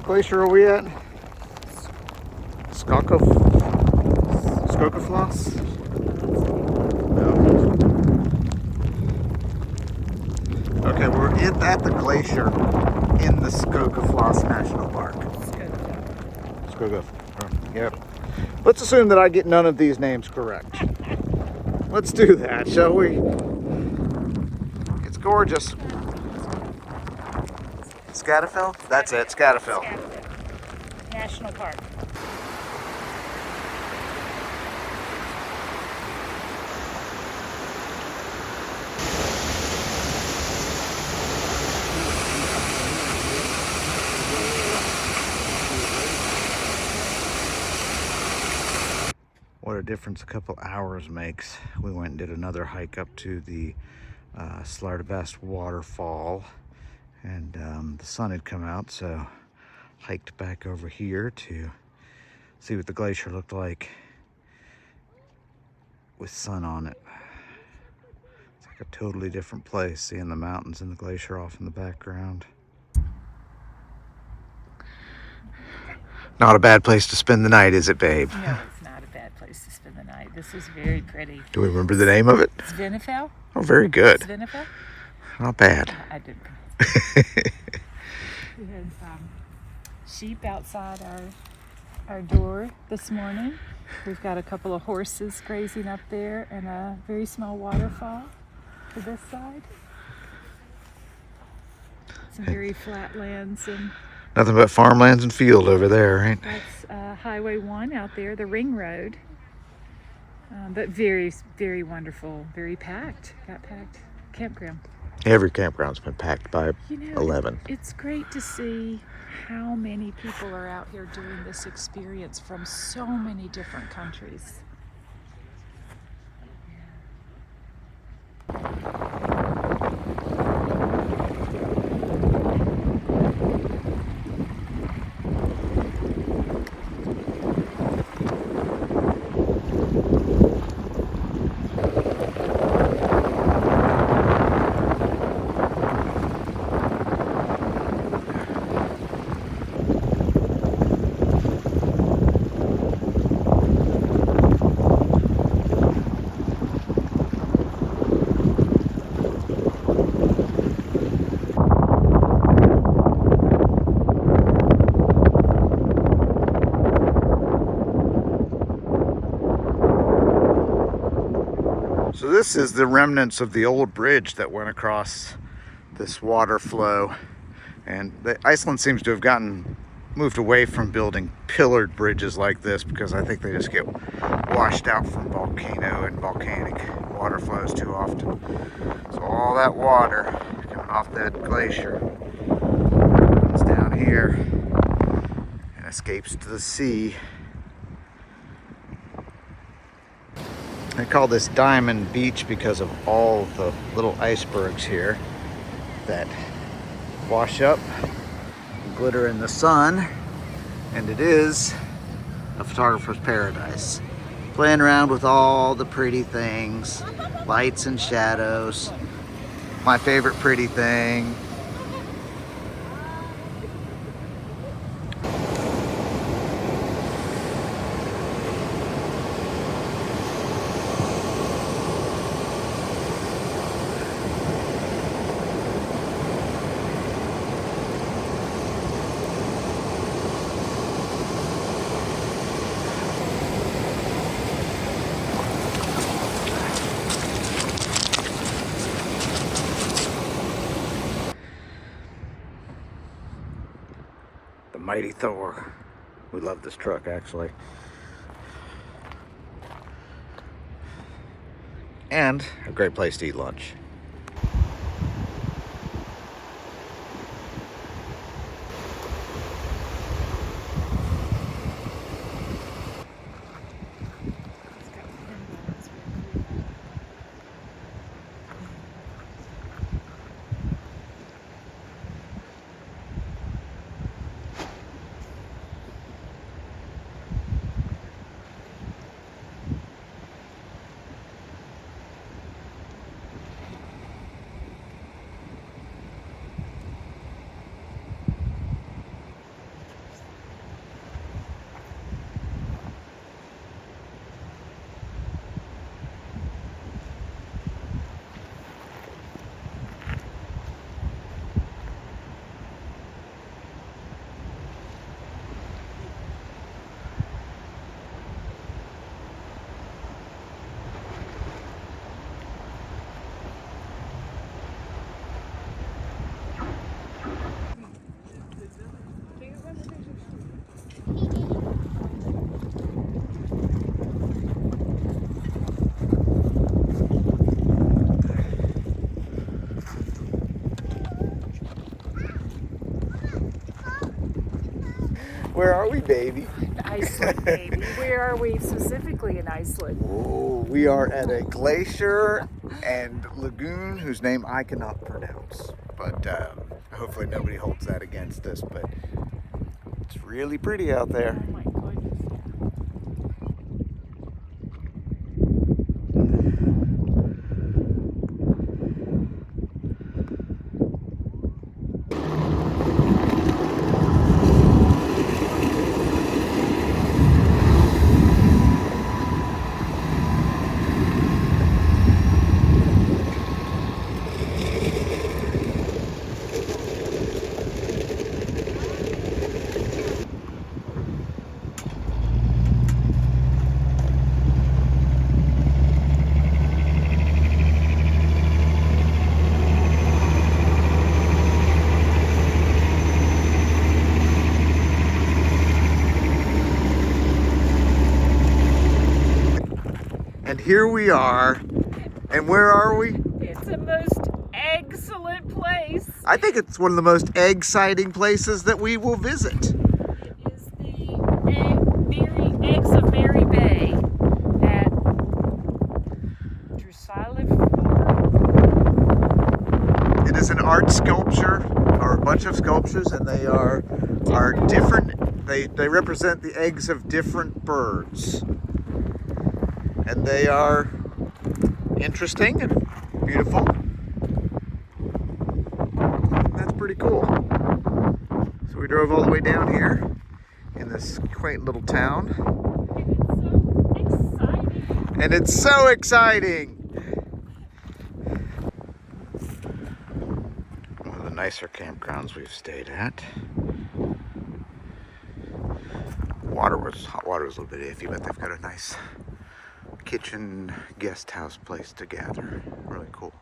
glacier are we at? Skaftafellsjökull? No. Okay, we're at the glacier in the Skaftafell National Park. Skaftafell. Yep. Let's assume that I get none of these names correct. Let's do that, shall we? It's gorgeous. Skaftafell? That's it, Skaftafell. National Park. What a difference a couple hours makes. We went and did another hike up to the Svartifoss waterfall, and the sun had come out, so hiked back over here to see what the glacier looked like with sun on it. It's like a totally different place, seeing the mountains and the glacier off in the background. Not a bad place to spend the night, is it, babe? No, it's not a bad place to spend the night. This is very pretty. Do we remember the name of it? Skaftafell? Oh, very good. Skaftafell? Not bad. I didn't. We had sheep outside our door this morning. We've got a couple of horses grazing up there and a very small waterfall to this side. Some very flat lands, and Nothing but farmlands and field over there, right? that's Highway 1 out there, the ring road. But very, very wonderful, very packed. Got packed campground. Every campground's been packed by 11. It's great to see how many people are out here doing this experience from so many different countries. So this is the remnants of the old bridge that went across this water flow. And Iceland seems to have moved away from building pillared bridges like this, because I think they just get washed out from volcano and volcanic water flows too often. So all that water coming off that glacier comes down here and escapes to the sea. I call this Diamond Beach because of all the little icebergs here that wash up and glitter in the sun, and it is a photographer's paradise. Playing around with all the pretty things, lights and shadows. My favorite pretty thing. Mighty Thor. We love this truck, actually. And a great place to eat lunch. Where are we, baby? Iceland, baby. Where are we specifically in Iceland? Oh, we are at a glacier and lagoon whose name I cannot pronounce. But hopefully nobody holds that against us. But it's really pretty out there. Oh my goodness. And here we are. And where are we? It's the most excellent place. I think it's one of the most egg-sighting places that we will visit. It is the Eggs of Mary Bay at Svartifoss. It is an art sculpture, or a bunch of sculptures, and they are different. They represent the eggs of different birds. And they are interesting and beautiful. That's pretty cool. So we drove all the way down here in this quaint little town. And it's so exciting! One of the nicer campgrounds we've stayed at. Hot water was a little bit iffy, but they've got a nice kitchen guest house place to gather. Really cool.